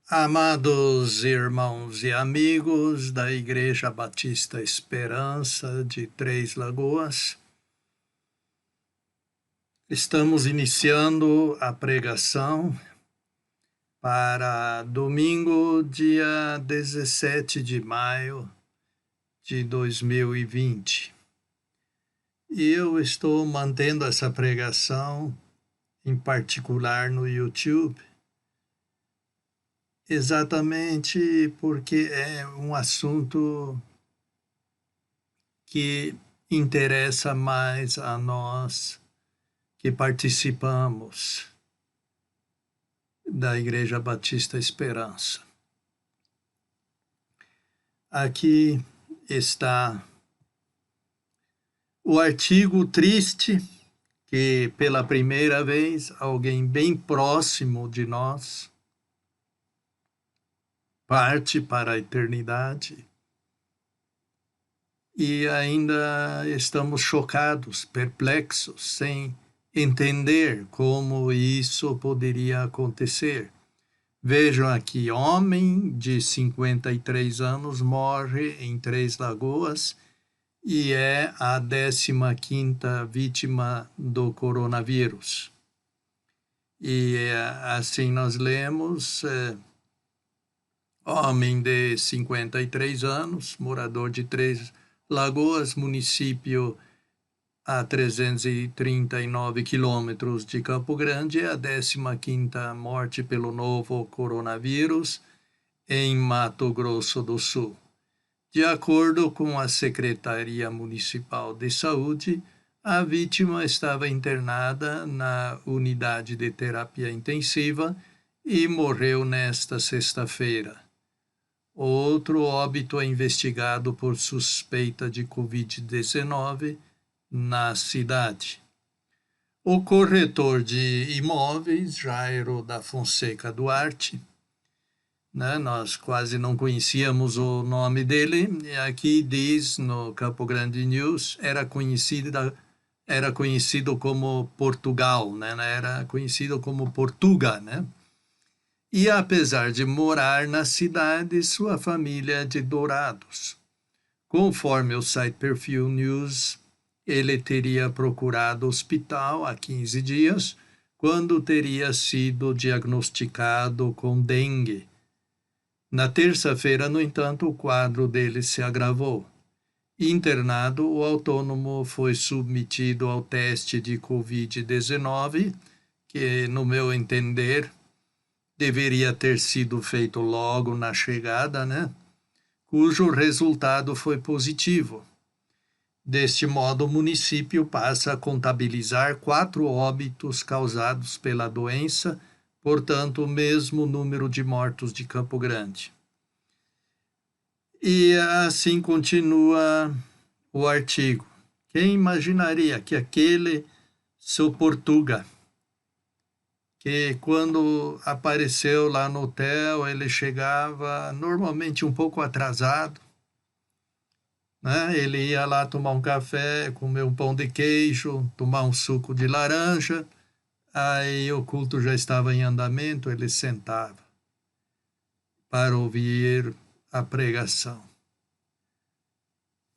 Amados irmãos e amigos da Igreja Batista Esperança de Três Lagoas, estamos iniciando a pregação para domingo, dia 17 de maio de 2020. E eu estou mantendo essa pregação, em particular no YouTube, exatamente porque é um assunto que interessa mais a nós que participamos da Igreja Batista Esperança. Aqui está o artigo triste que, pela primeira vez, alguém bem próximo de nós parte para a eternidade. E ainda estamos chocados, perplexos, sem entender como isso poderia acontecer. Vejam aqui, homem de 53 anos morre em Três Lagoas e é a 15ª vítima do coronavírus. E assim nós lemos, homem de 53 anos, morador de Três Lagoas, município a 339 quilômetros de Campo Grande, é a 15ª morte pelo novo coronavírus em Mato Grosso do Sul. De acordo com a Secretaria Municipal de Saúde, a vítima estava internada na unidade de terapia intensiva e morreu nesta sexta-feira. Outro óbito é investigado por suspeita de Covid-19 na cidade. O corretor de imóveis, Jairo da Fonseca Duarte, nós quase não conhecíamos o nome dele, e aqui diz no Campo Grande News, era conhecido como Portugal, era conhecido como Portuga, E apesar de morar na cidade, sua família é de Dourados. Conforme o site Perfil News, ele teria procurado hospital há 15 dias, quando teria sido diagnosticado com dengue. Na terça-feira, no entanto, o quadro dele se agravou. Internado, o autônomo foi submetido ao teste de Covid-19, que, no meu entender, deveria ter sido feito logo na chegada, cujo resultado foi positivo. Deste modo, o município passa a contabilizar 4 óbitos causados pela doença, portanto, o mesmo número de mortos de Campo Grande. E assim continua o artigo. Quem imaginaria que aquele seu Portuga, que quando apareceu lá no hotel, ele chegava normalmente um pouco atrasado, Ele ia lá tomar um café, comer um pão de queijo, tomar um suco de laranja, aí o culto já estava em andamento, ele sentava para ouvir a pregação.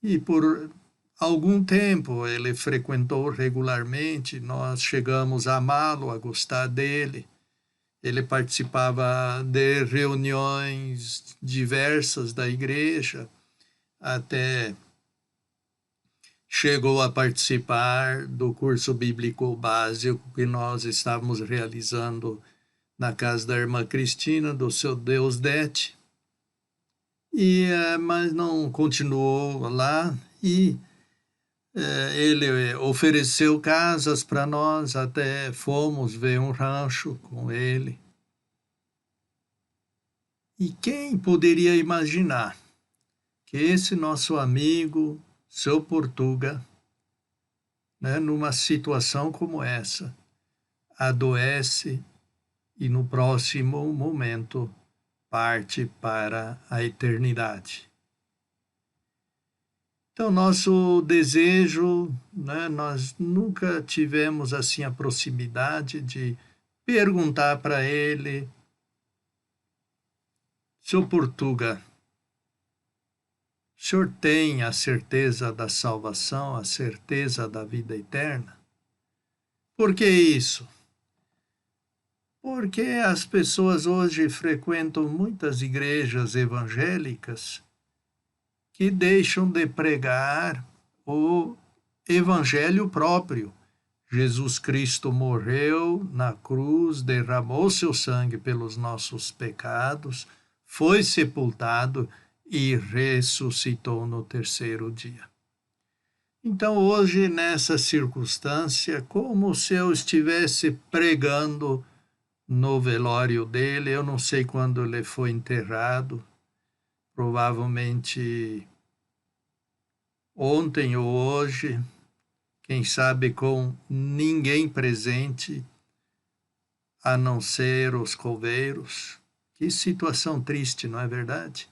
E por algum tempo ele frequentou regularmente, nós chegamos a amá-lo, a gostar dele. Ele participava de reuniões diversas da igreja, até chegou a participar do curso bíblico básico que nós estávamos realizando na casa da irmã Cristina, do seu Deus Dete, mas não continuou lá, e ele ofereceu casas para nós, até fomos ver um rancho com ele. E quem poderia imaginar que esse nosso amigo, seu Portuga, numa situação como essa, adoece e no próximo momento parte para a eternidade. Então, nosso desejo, nós nunca tivemos assim a proximidade de perguntar para ele Seu Portuga, o senhor tem a certeza da salvação, a certeza da vida eterna? Por que isso? Porque as pessoas hoje frequentam muitas igrejas evangélicas que deixam de pregar o evangelho próprio. Jesus Cristo morreu na cruz, derramou seu sangue pelos nossos pecados, foi sepultado e ressuscitou no terceiro dia. Então, hoje, nessa circunstância, como se eu estivesse pregando no velório dele, eu não sei quando ele foi enterrado, provavelmente ontem ou hoje, quem sabe com ninguém presente, a não ser os coveiros. Que situação triste, não é verdade?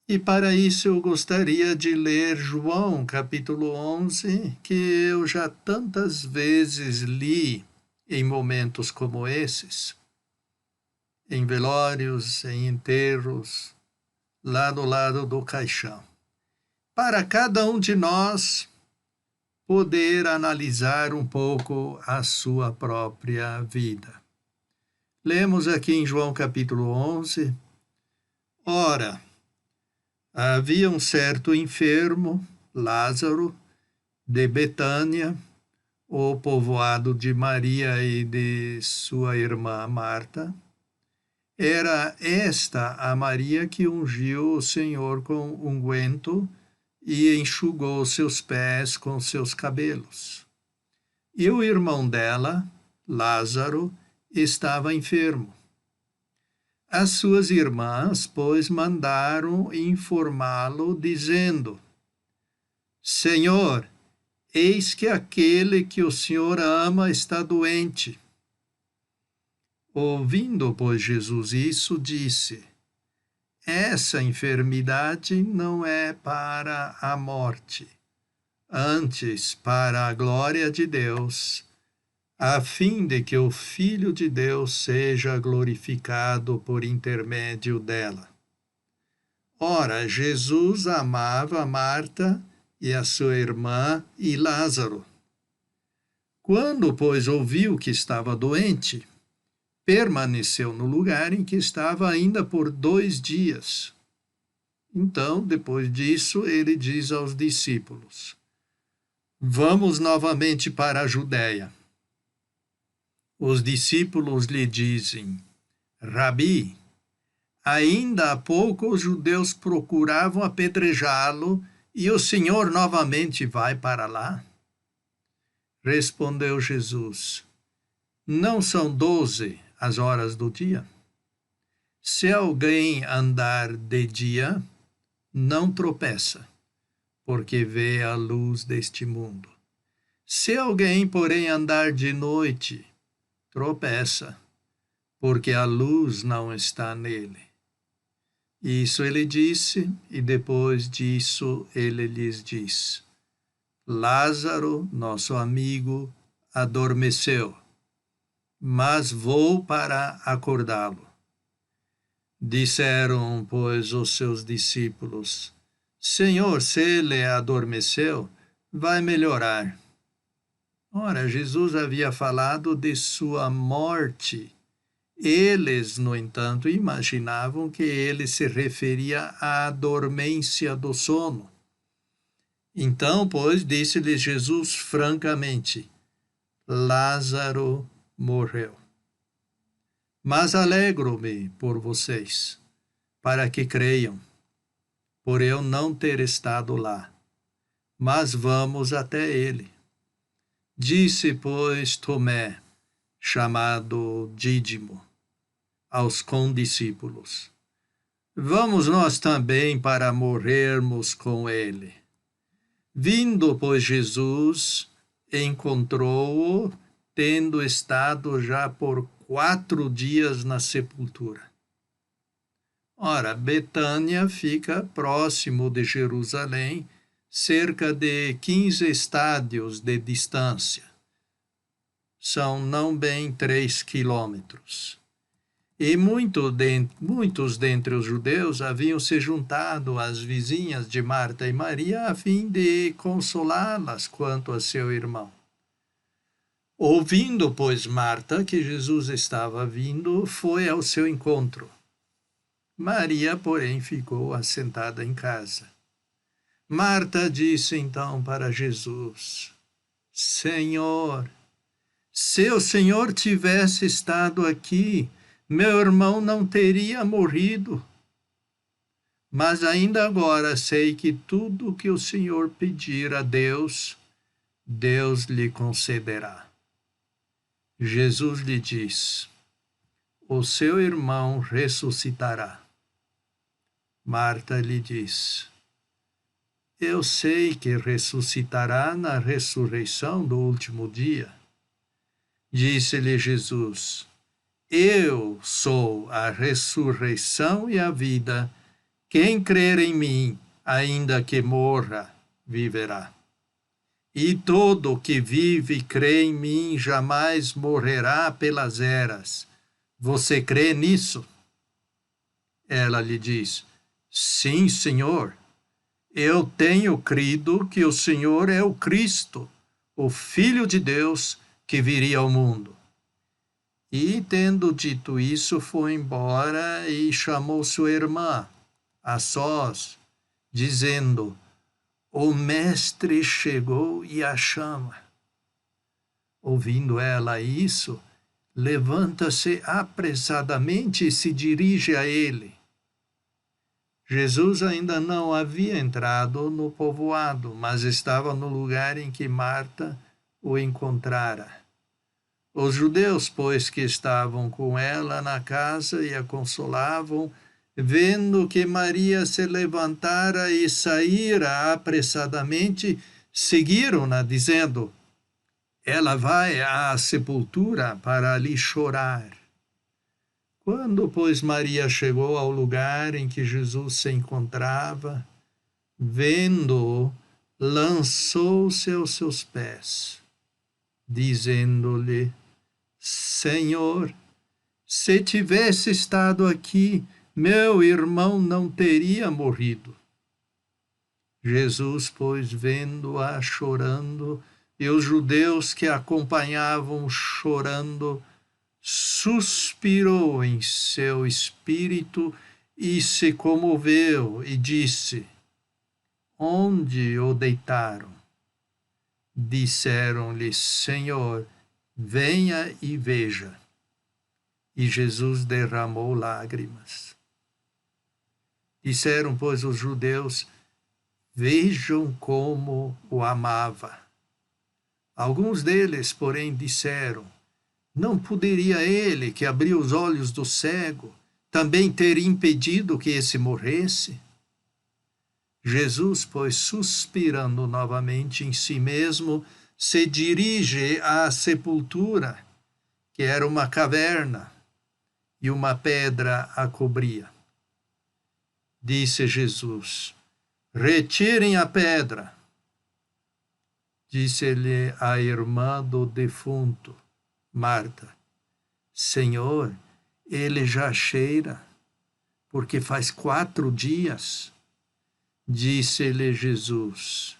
E para isso eu gostaria de ler João, capítulo 11, que eu já tantas vezes li em momentos como esses, em velórios, em enterros, lá do lado do caixão. Para cada um de nós poder analisar um pouco a sua própria vida. Lemos aqui em João capítulo 11, ora, havia um certo enfermo, Lázaro, de Betânia, o povoado de Maria e de sua irmã Marta. Era esta a Maria que ungiu o Senhor com unguento e enxugou seus pés com seus cabelos. E o irmão dela, Lázaro, estava enfermo. As suas irmãs, pois, mandaram informá-lo, dizendo: Senhor, eis que aquele que o Senhor ama está doente. Ouvindo, pois, Jesus isso, disse: Essa enfermidade não é para a morte, antes para a glória de Deus, a fim de que o Filho de Deus seja glorificado por intermédio dela. Ora, Jesus amava Marta e a sua irmã e Lázaro. Quando, pois, ouviu que estava doente, permaneceu no lugar em que estava ainda por 2 dias. Então, depois disso, ele diz aos discípulos: Vamos novamente para a Judéia. Os discípulos lhe dizem: Rabi, ainda há pouco os judeus procuravam apedrejá-lo e o Senhor novamente vai para lá? Respondeu Jesus: Não são 12 as horas do dia? Se alguém andar de dia, não tropeça, porque vê a luz deste mundo. Se alguém, porém, andar de noite, tropeça, porque a luz não está nele. Isso ele disse, e depois disso ele lhes diz: Lázaro, nosso amigo, adormeceu, mas vou para acordá-lo. Disseram, pois, os seus discípulos: Senhor, se ele adormeceu, vai melhorar. Ora, Jesus havia falado de sua morte. Eles, no entanto, imaginavam que ele se referia à dormência do sono. Então, pois, disse-lhes Jesus francamente: Lázaro morreu. Mas alegro-me por vocês, para que creiam, por eu não ter estado lá. Mas vamos até ele. Disse, pois, Tomé, chamado Dídimo, aos condiscípulos: Vamos nós também para morrermos com ele. Vindo, pois, Jesus, encontrou-o, tendo estado já por 4 dias na sepultura. Ora, Betânia fica próximo de Jerusalém, cerca de 15 estádios de distância. São não bem 3 quilômetros. E muitos dentre os judeus haviam se juntado às vizinhas de Marta e Maria a fim de consolá-las quanto a seu irmão. Ouvindo, pois, Marta que Jesus estava vindo, foi ao seu encontro. Maria, porém, ficou assentada em casa. Marta disse então para Jesus: Senhor, se o Senhor tivesse estado aqui, meu irmão não teria morrido. Mas ainda agora sei que tudo o que o Senhor pedir a Deus, Deus lhe concederá. Jesus lhe diz: o seu irmão ressuscitará. Marta lhe diz: eu sei que ressuscitará na ressurreição do último dia. Disse-lhe Jesus: eu sou a ressurreição e a vida. Quem crer em mim, ainda que morra, viverá. E todo que vive e crê em mim jamais morrerá pelas eras. Você crê nisso? Ela lhe diz: sim, Senhor. Eu tenho crido que o Senhor é o Cristo, o Filho de Deus que viria ao mundo. E, tendo dito isso, foi embora e chamou sua irmã, a sós, dizendo: o mestre chegou e a chama. Ouvindo ela isso, levanta-se apressadamente e se dirige a ele. Jesus ainda não havia entrado no povoado, mas estava no lugar em que Marta o encontrara. Os judeus, pois, que estavam com ela na casa e a consolavam, vendo que Maria se levantara e saíra apressadamente, seguiram-na, dizendo: ela vai à sepultura para ali chorar. Quando, pois, Maria chegou ao lugar em que Jesus se encontrava, vendo-o, lançou-se aos seus pés, dizendo-lhe: Senhor, se tivesse estado aqui, meu irmão não teria morrido. Jesus, pois, vendo-a chorando, e os judeus que a acompanhavam chorando, suspirou em seu espírito e se comoveu e disse: onde o deitaram? Disseram-lhe: Senhor, venha e veja. E Jesus derramou lágrimas. Disseram, pois, os judeus: vejam como o amava. Alguns deles, porém, disseram: não poderia ele, que abriu os olhos do cego, também ter impedido que esse morresse? Jesus, pois, suspirando novamente em si mesmo, se dirige à sepultura, que era uma caverna, e uma pedra a cobria. Disse Jesus: retirem a pedra. Disse-lhe a irmã do defunto, Marta: Senhor, ele já cheira, porque faz 4 dias. Disse-lhe Jesus: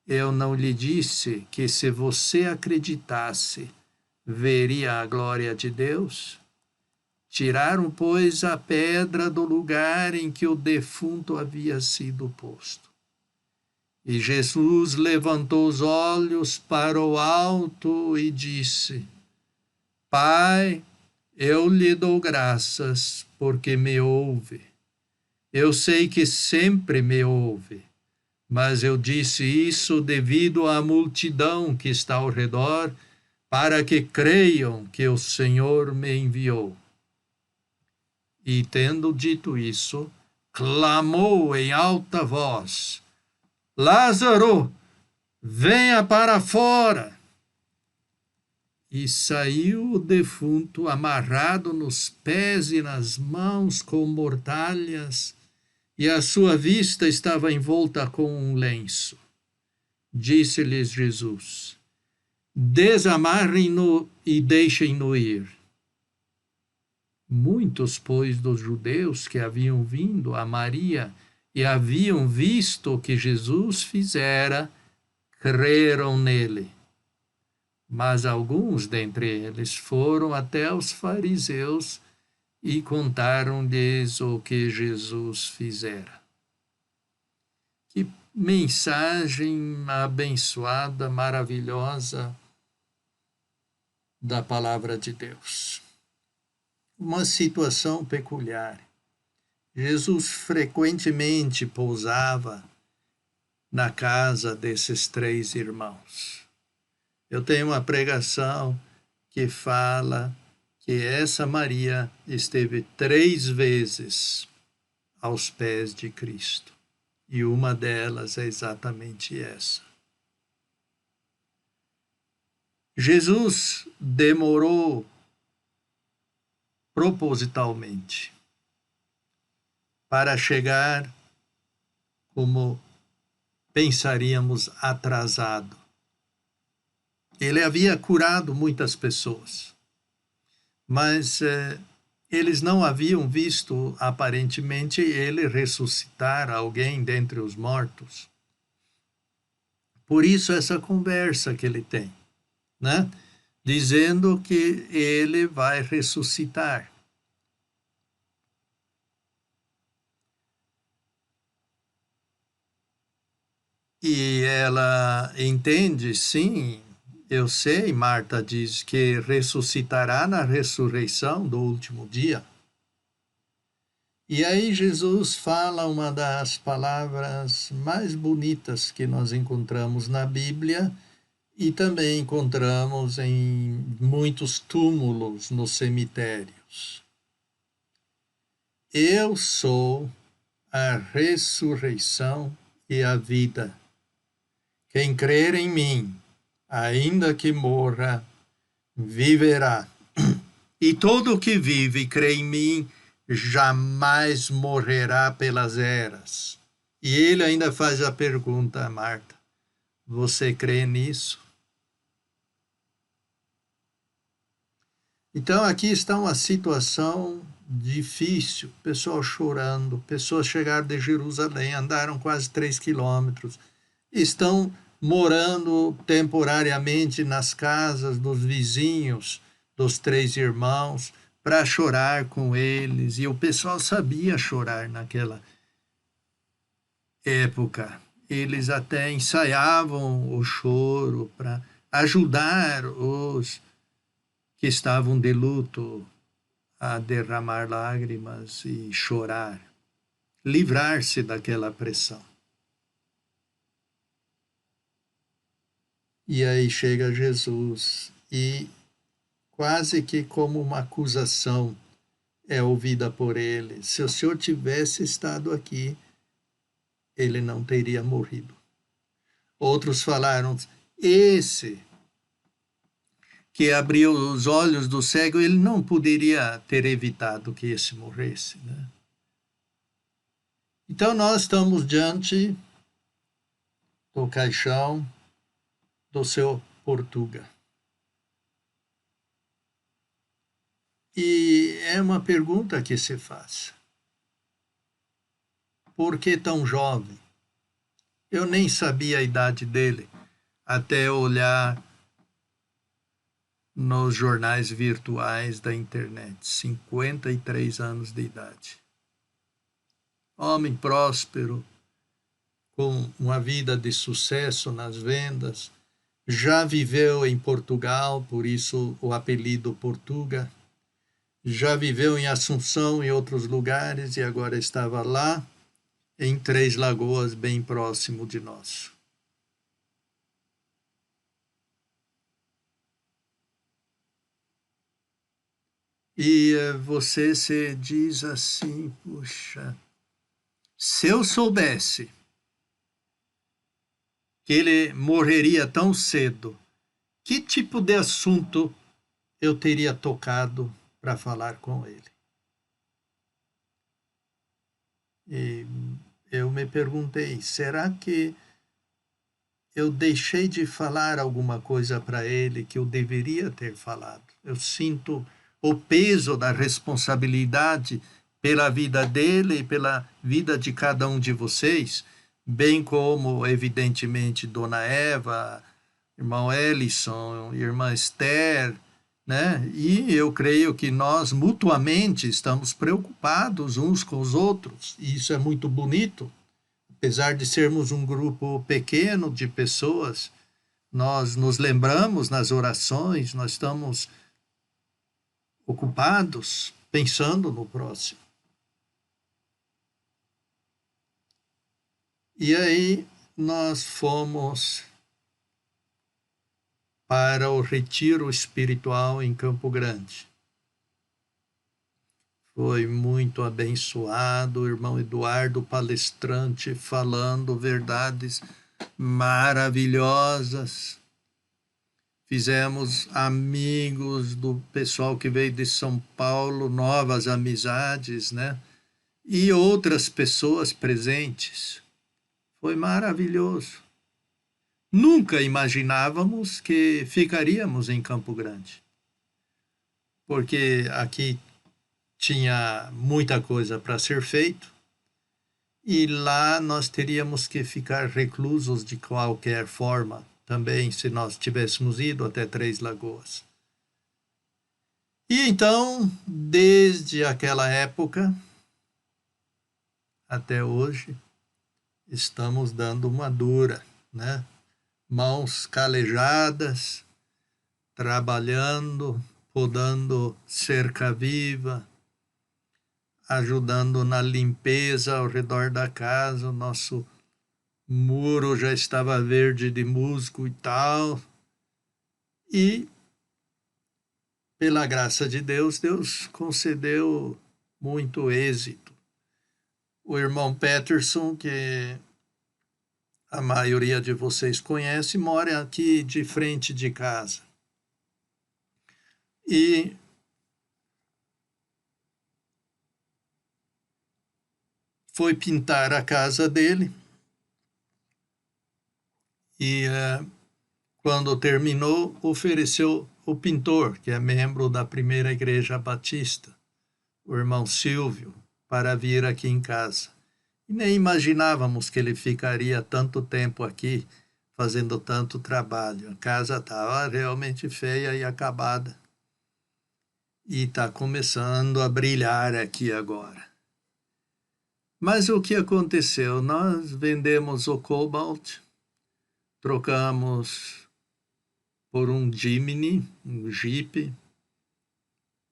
eu não lhe disse que se você acreditasse, veria a glória de Deus? Tiraram, pois, a pedra do lugar em que o defunto havia sido posto. E Jesus levantou os olhos para o alto e disse: Pai, eu lhe dou graças porque me ouve. Eu sei que sempre me ouve, mas eu disse isso devido à multidão que está ao redor, para que creiam que o Senhor me enviou. E, tendo dito isso, clamou em alta voz: Lázaro, venha para fora! E saiu o defunto amarrado nos pés e nas mãos com mortalhas, e a sua vista estava envolta com um lenço. Disse-lhes Jesus: desamarrem-no e deixem-no ir. Muitos, pois, dos judeus que haviam vindo a Maria e haviam visto o que Jesus fizera, creram nele. Mas alguns dentre eles foram até os fariseus e contaram-lhes o que Jesus fizera. Que mensagem abençoada, maravilhosa da palavra de Deus. Uma situação peculiar. Jesus frequentemente pousava na casa desses 3 irmãos. Eu tenho uma pregação que fala que essa Maria esteve 3 vezes aos pés de Cristo. E uma delas é exatamente essa. Jesus demorou propositalmente para chegar, como pensaríamos, atrasado. Ele havia curado muitas pessoas, mas eles não haviam visto, aparentemente, ele ressuscitar alguém dentre os mortos. Por isso essa conversa que ele tem, né? Dizendo que ele vai ressuscitar. E ela entende, sim, eu sei, Marta diz que ressuscitará na ressurreição do último dia. E aí Jesus fala uma das palavras mais bonitas que nós encontramos na Bíblia e também encontramos em muitos túmulos nos cemitérios. Eu sou a ressurreição e a vida. Quem crer em mim, ainda que morra, viverá. E todo o que vive e crê em mim, jamais morrerá pelas eras. E ele ainda faz a pergunta a Marta: você crê nisso? Então aqui está uma situação difícil, pessoal chorando, pessoas chegaram de Jerusalém, andaram quase 3 quilômetros, estão morando temporariamente nas casas dos vizinhos, dos 3 irmãos, para chorar com eles. E o pessoal sabia chorar naquela época. Eles até ensaiavam o choro para ajudar os que estavam de luto a derramar lágrimas e chorar, livrar-se daquela pressão. E aí chega Jesus e quase que como uma acusação é ouvida por ele. Se o Senhor tivesse estado aqui, ele não teria morrido. Outros falaram, esse que abriu os olhos do cego, ele não poderia ter evitado que esse morresse, né? Então nós estamos diante do caixão do seu Portuga. E é uma pergunta que se faz. Por que tão jovem? Eu nem sabia a idade dele, até olhar nos jornais virtuais da internet. 53 anos de idade. Homem próspero, com uma vida de sucesso nas vendas, já viveu em Portugal, por isso o apelido Portuga, já viveu em Assunção e outros lugares e agora estava lá em Três Lagoas, bem próximo de nós. E você se diz assim, puxa, se eu soubesse que ele morreria tão cedo, que tipo de assunto eu teria tocado para falar com ele? E eu me perguntei, será que eu deixei de falar alguma coisa para ele que eu deveria ter falado? Eu sinto o peso da responsabilidade pela vida dele e pela vida de cada um de vocês, bem como, evidentemente, Dona Eva, irmão Ellison, irmã Esther, né? E eu creio que nós mutuamente estamos preocupados uns com os outros, e isso é muito bonito. Apesar de sermos um grupo pequeno de pessoas, nós nos lembramos nas orações, nós estamos ocupados pensando no próximo. E aí nós fomos para o retiro espiritual em Campo Grande. Foi muito abençoado, o irmão Eduardo palestrante falando verdades maravilhosas. Fizemos amigos do pessoal que veio de São Paulo, novas amizades, né? E outras pessoas presentes. Foi maravilhoso. Nunca imaginávamos que ficaríamos em Campo Grande, porque aqui tinha muita coisa para ser feito e lá nós teríamos que ficar reclusos de qualquer forma, também se nós tivéssemos ido até Três Lagoas. E então, desde aquela época até hoje, estamos dando uma dura, né? Mãos calejadas, trabalhando, podando cerca viva, ajudando na limpeza ao redor da casa. O nosso muro já estava verde de musgo e tal. E, pela graça de Deus, Deus concedeu muito êxito. O irmão Peterson, que a maioria de vocês conhece, mora aqui de frente de casa. E foi pintar a casa dele e quando terminou, ofereceu o pintor, que é membro da primeira igreja batista, o irmão Silvio, para vir aqui em casa. E nem imaginávamos que ele ficaria tanto tempo aqui, fazendo tanto trabalho. A casa estava realmente feia e acabada. E está começando a brilhar aqui agora. Mas o que aconteceu? Nós vendemos o Cobalt, trocamos por um Jimny, um Jeep,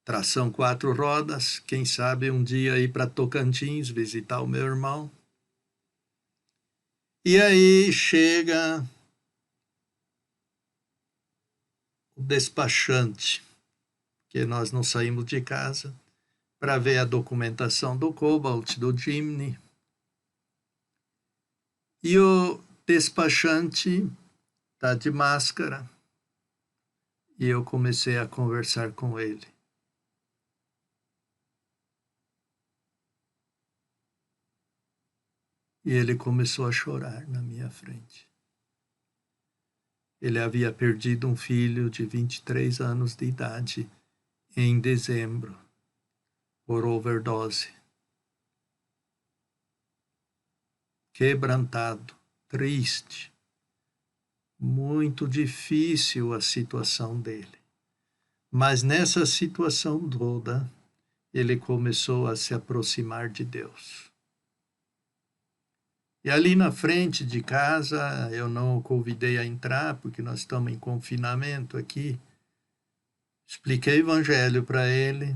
tração 4 rodas. Quem sabe um dia ir para Tocantins visitar o meu irmão. E aí chega o despachante, que nós não saímos de casa, para ver a documentação do Cobalt, do Jimny. E o despachante está de máscara. E eu comecei a conversar com ele. E ele começou a chorar na minha frente. Ele havia perdido um filho de 23 anos de idade em dezembro, por overdose. Quebrantado, triste, muito difícil a situação dele. Mas nessa situação toda, ele começou a se aproximar de Deus. E ali na frente de casa, eu não o convidei a entrar, porque nós estamos em confinamento aqui. Expliquei o evangelho para ele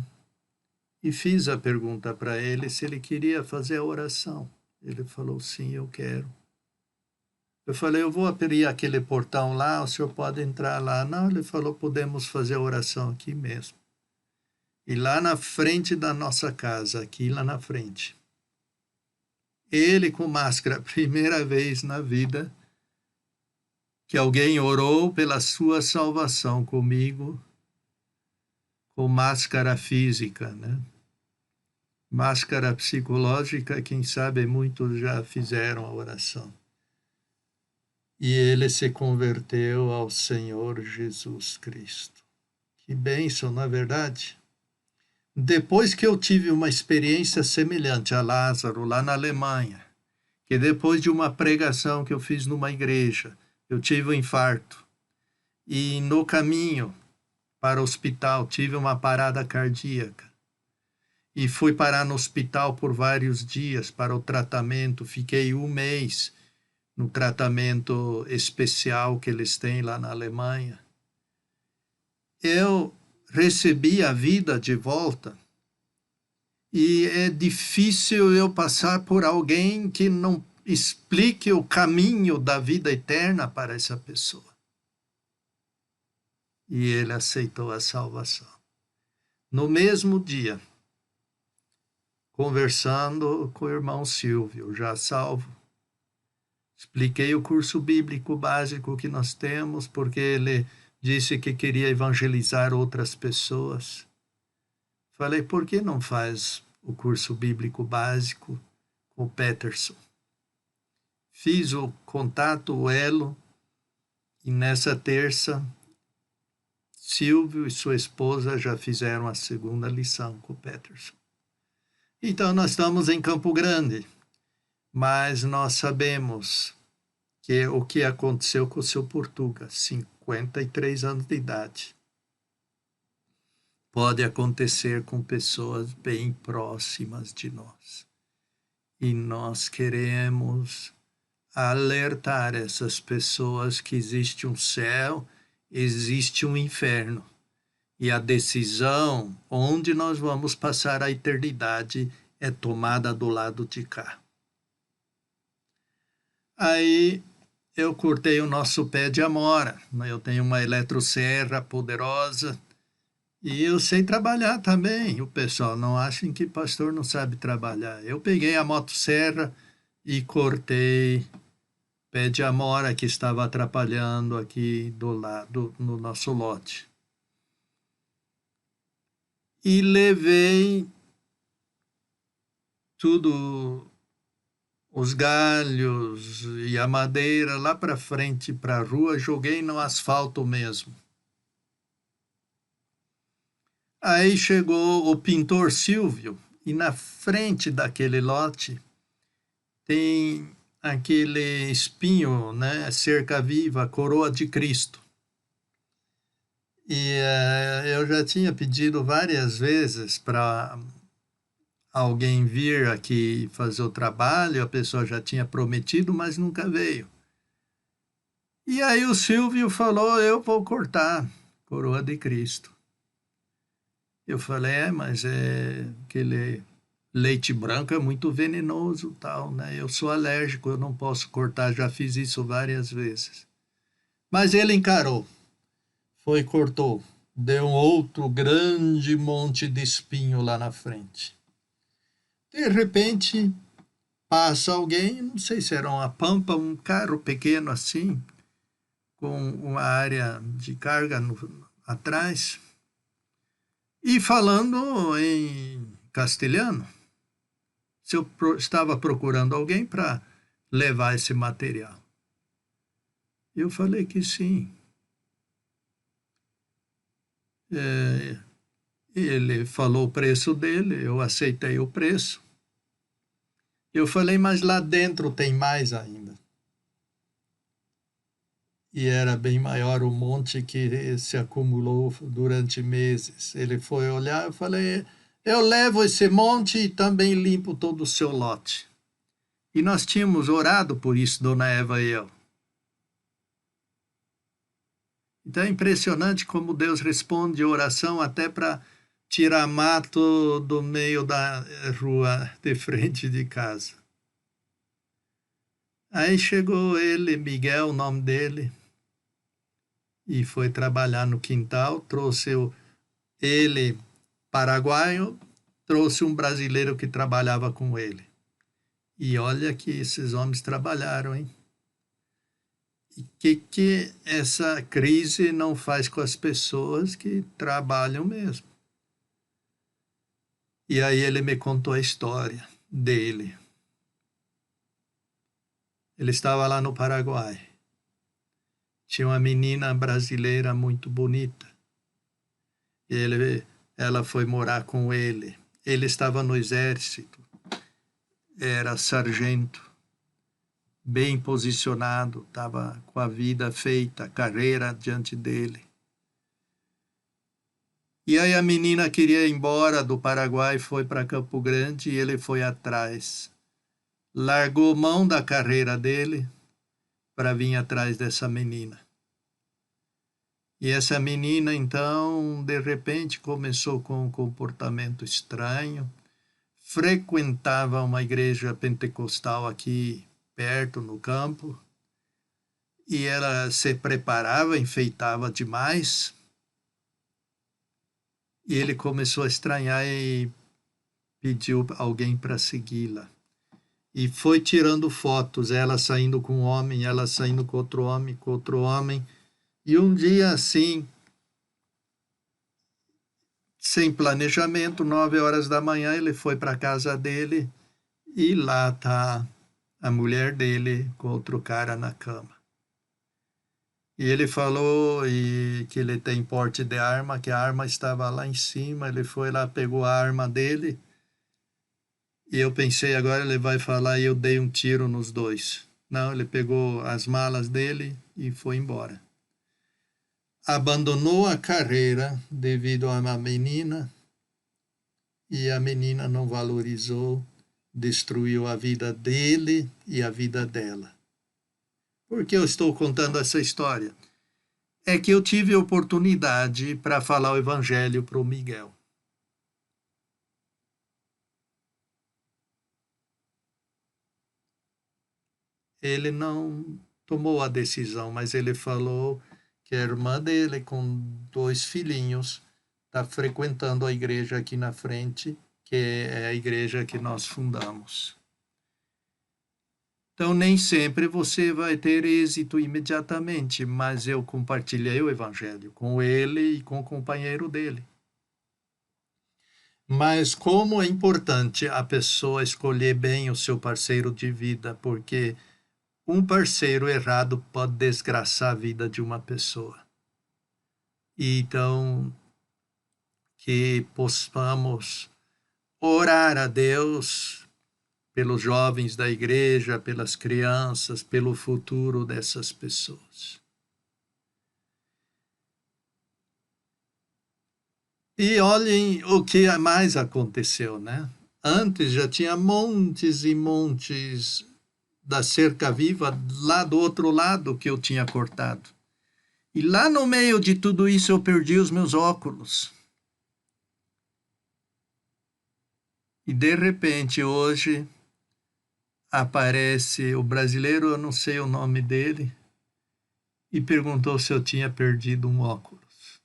e fiz a pergunta para ele se ele queria fazer a oração. Ele falou, sim, eu quero. Eu falei, eu vou abrir aquele portão lá, o senhor pode entrar lá. Não, ele falou, podemos fazer a oração aqui mesmo. E lá na frente da nossa casa, aqui lá na frente. Ele com máscara, primeira vez na vida que alguém orou pela sua salvação comigo, com máscara física, né? Máscara psicológica, quem sabe muitos já fizeram a oração. E ele se converteu ao Senhor Jesus Cristo. Que bênção, não é verdade? Depois que eu tive uma experiência semelhante a Lázaro lá na Alemanha, que depois de uma pregação que eu fiz numa igreja, eu tive um infarto e no caminho para o hospital tive uma parada cardíaca e fui parar no hospital por vários dias para o tratamento. Fiquei um mês no tratamento especial que eles têm lá na Alemanha. Eu recebi a vida de volta e é difícil eu passar por alguém que não explique o caminho da vida eterna para essa pessoa. E ele aceitou a salvação. No mesmo dia, conversando com o irmão Silvio, já salvo, expliquei o curso bíblico básico que nós temos, porque ele disse que queria evangelizar outras pessoas. Falei, por que não faz o curso bíblico básico com o Peterson? Fiz o contato, o elo, e nessa terça, Silvio e sua esposa já fizeram a segunda lição com o Peterson. Então, nós estamos em Campo Grande, mas nós sabemos que o que aconteceu com o seu Portuga, 53 anos de idade, pode acontecer com pessoas bem próximas de nós. E nós queremos alertar essas pessoas que existe um céu, existe um inferno. E a decisão onde nós vamos passar a eternidade é tomada do lado de cá. Aí eu cortei o nosso pé de amora. Eu tenho uma eletroserra poderosa e eu sei trabalhar também. O pessoal não acha que pastor não sabe trabalhar. Eu peguei a motosserra e cortei pé de amora que estava atrapalhando aqui do lado no nosso lote. E levei tudo, os galhos e a madeira lá para frente, para a rua, joguei no asfalto mesmo. Aí chegou o pintor Silvio e na frente daquele lote tem aquele espinho, né, cerca viva, coroa de Cristo. E eu já tinha pedido várias vezes para alguém vir aqui fazer o trabalho, a pessoa já tinha prometido, mas nunca veio. E aí o Silvio falou, eu vou cortar coroa de Cristo. Eu falei, mas aquele leite branco é muito venenoso, tal, né? Eu sou alérgico, eu não posso cortar, já fiz isso várias vezes. Mas ele encarou, foi, cortou, deu um outro grande monte de espinho lá na frente. De repente, passa alguém, não sei se era uma pampa, um carro pequeno assim, com uma área de carga atrás, e falando em castelhano, se eu estava procurando alguém para levar esse material. Eu falei que sim. Ele falou o preço dele, eu aceitei o preço. Eu falei, mas lá dentro tem mais ainda. E era bem maior o monte que se acumulou durante meses. Ele foi olhar, eu falei, eu levo esse monte e também limpo todo o seu lote. E nós tínhamos orado por isso, Dona Eva e eu. Então é impressionante como Deus responde oração até para tirar mato do meio da rua de frente de casa. Aí chegou ele, Miguel, o nome dele, e foi trabalhar no quintal, trouxe ele, paraguaio, trouxe um brasileiro que trabalhava com ele. E olha que esses homens trabalharam, hein? E o que essa crise não faz com as pessoas que trabalham mesmo? E aí ele me contou a história dele. Ele estava lá no Paraguai. Tinha uma menina brasileira muito bonita. E ele ela foi morar com ele. Ele estava no exército, era sargento, bem posicionado, estava com a vida feita, a carreira diante dele. E aí a menina queria ir embora do Paraguai, foi para Campo Grande e ele foi atrás. Largou mão da carreira dele para vir atrás dessa menina. E essa menina, então, de repente, começou com um comportamento estranho, frequentava uma igreja pentecostal aqui perto, no campo, e ela se preparava, enfeitava demais, e ele começou a estranhar e pediu alguém para segui-la. E foi tirando fotos, ela saindo com um homem, ela saindo com outro homem, e um dia assim, sem planejamento, 9 horas da manhã, ele foi para a casa dele e lá está a mulher dele com outro cara na cama. E ele falou que ele tem porte de arma, que a arma estava lá em cima, ele foi lá, pegou a arma dele, e eu pensei, agora ele vai falar e eu dei um tiro nos dois. Não, ele pegou as malas dele e foi embora. Abandonou a carreira devido a uma menina, e a menina não valorizou, destruiu a vida dele e a vida dela. Por que eu estou contando essa história? É que eu tive oportunidade para falar o evangelho para o Miguel. Ele não tomou a decisão, mas ele falou que a irmã dele, com 2 filhinhos, está frequentando a igreja aqui na frente, que é a igreja que nós fundamos. Então, nem sempre você vai ter êxito imediatamente, mas eu compartilhei o evangelho com ele e com o companheiro dele. Mas como é importante a pessoa escolher bem o seu parceiro de vida, porque um parceiro errado pode desgraçar a vida de uma pessoa. Então, que possamos orar a Deus pelos jovens da igreja, pelas crianças, pelo futuro dessas pessoas. E olhem o que mais aconteceu, né? Antes já tinha montes e montes da cerca viva lá do outro lado que eu tinha cortado. E lá no meio de tudo isso eu perdi os meus óculos. E de repente hoje aparece o brasileiro, eu não sei o nome dele, e perguntou se eu tinha perdido um óculos.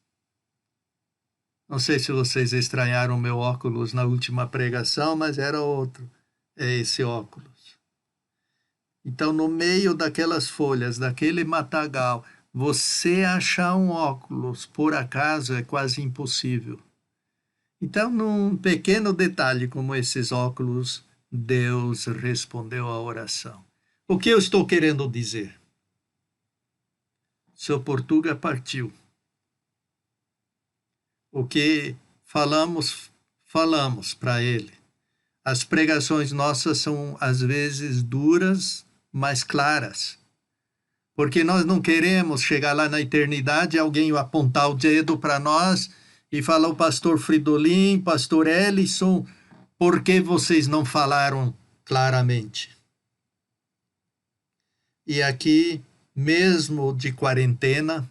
Não sei se vocês estranharam meu óculos na última pregação, mas era outro, é esse óculos. Então, no meio daquelas folhas, daquele matagal, você achar um óculos, por acaso, é quase impossível. Então, num pequeno detalhe como esses óculos, Deus respondeu à oração. O que eu estou querendo dizer? Seu Portuga partiu. O que falamos para ele. As pregações nossas são, às vezes, duras, mas claras. Porque nós não queremos chegar lá na eternidade e alguém apontar o dedo para nós e falar, o pastor Fridolin, pastor Ellison, por que vocês não falaram claramente? E aqui, mesmo de quarentena,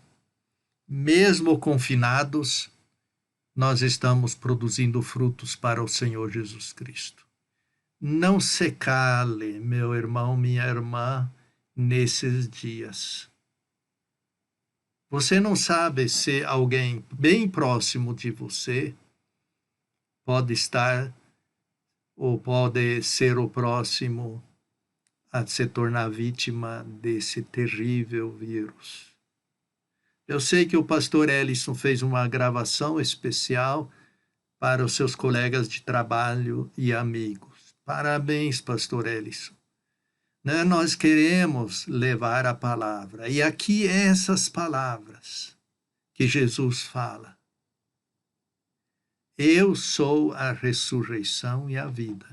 mesmo confinados, nós estamos produzindo frutos para o Senhor Jesus Cristo. Não se cale, meu irmão, minha irmã, nesses dias. Você não sabe se alguém bem próximo de você pode estar ou pode ser o próximo a se tornar vítima desse terrível vírus. Eu sei que o pastor Ellison fez uma gravação especial para os seus colegas de trabalho e amigos. Parabéns, pastor Ellison. Né? Nós queremos levar a palavra. E aqui essas palavras que Jesus fala. Eu sou a ressurreição e a vida.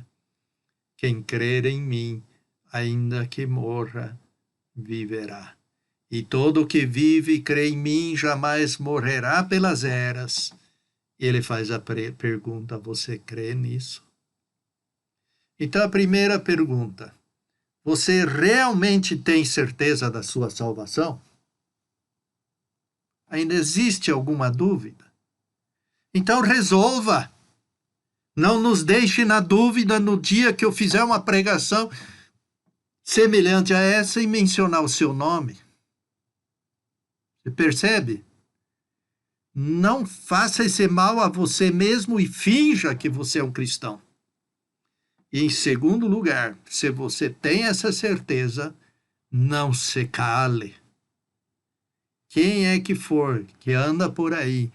Quem crer em mim, ainda que morra, viverá. E todo que vive e crê em mim jamais morrerá pelas eras. Ele faz a pergunta: você crê nisso? Então, a primeira pergunta: você realmente tem certeza da sua salvação? Ainda existe alguma dúvida? Então, resolva. Não nos deixe na dúvida no dia que eu fizer uma pregação semelhante a essa e mencionar o seu nome. Você percebe? Não faça esse mal a você mesmo e finja que você é um cristão. E em segundo lugar, se você tem essa certeza, não se cale. Quem é que for que anda por aí,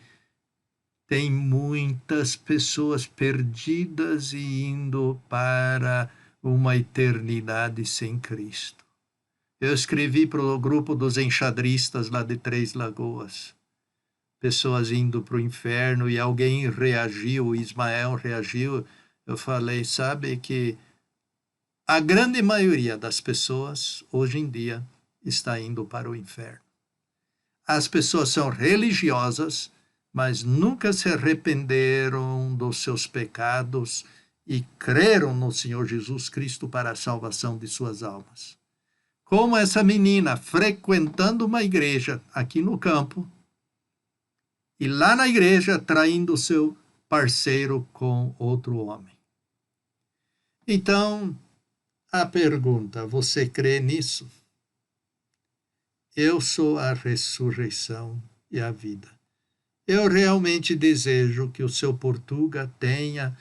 tem muitas pessoas perdidas e indo para uma eternidade sem Cristo. Eu escrevi para o grupo dos enxadristas lá de Três Lagoas. Pessoas indo para o inferno e alguém reagiu, o Ismael reagiu. Eu falei, sabe que a grande maioria das pessoas, hoje em dia, está indo para o inferno. As pessoas são religiosas, mas nunca se arrependeram dos seus pecados e creram no Senhor Jesus Cristo para a salvação de suas almas. Como essa menina frequentando uma igreja aqui no campo e lá na igreja traindo seu parceiro com outro homem. Então, a pergunta: você crê nisso? Eu sou a ressurreição e a vida. Eu realmente desejo que o seu Portuga tenha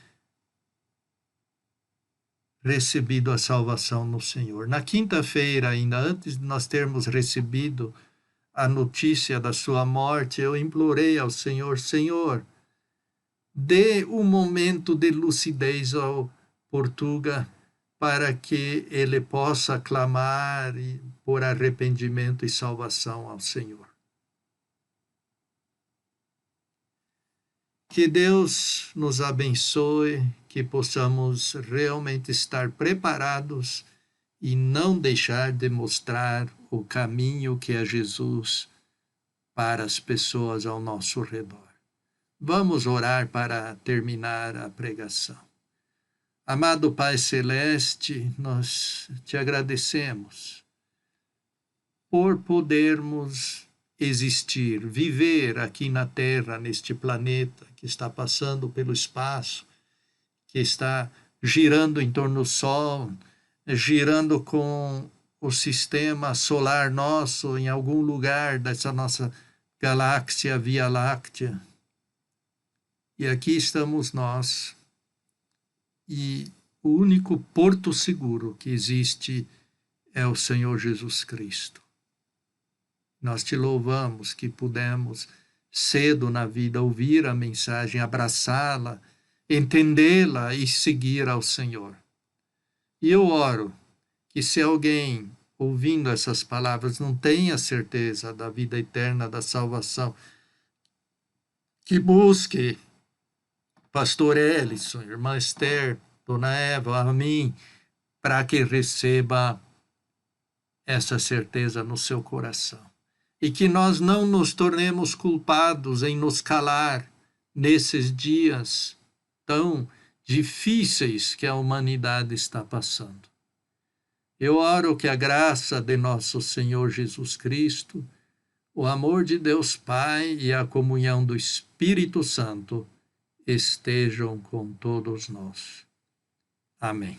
recebido a salvação no Senhor. Na quinta-feira, ainda antes de nós termos recebido a notícia da sua morte, eu implorei ao Senhor: Senhor, dê um momento de lucidez ao Portuga para que ele possa clamar por arrependimento e salvação ao Senhor. Que Deus nos abençoe, que possamos realmente estar preparados e não deixar de mostrar o caminho que é Jesus para as pessoas ao nosso redor. Vamos orar para terminar a pregação. Amado Pai Celeste, nós te agradecemos por podermos existir, viver aqui na Terra, neste planeta que está passando pelo espaço, que está girando em torno do Sol, girando com o sistema solar nosso em algum lugar dessa nossa galáxia Via Láctea. E aqui estamos nós. E o único porto seguro que existe é o Senhor Jesus Cristo. Nós te louvamos que pudemos, cedo na vida, ouvir a mensagem, abraçá-la, entendê-la e seguir ao Senhor. E eu oro que se alguém, ouvindo essas palavras, não tenha certeza da vida eterna, da salvação, que busque Pastor Ellison, Irmã Esther, Dona Eva, a mim, para que receba essa certeza no seu coração. E que nós não nos tornemos culpados em nos calar nesses dias tão difíceis que a humanidade está passando. Eu oro que a graça de nosso Senhor Jesus Cristo, o amor de Deus Pai e a comunhão do Espírito Santo estejam com todos nós. Amém.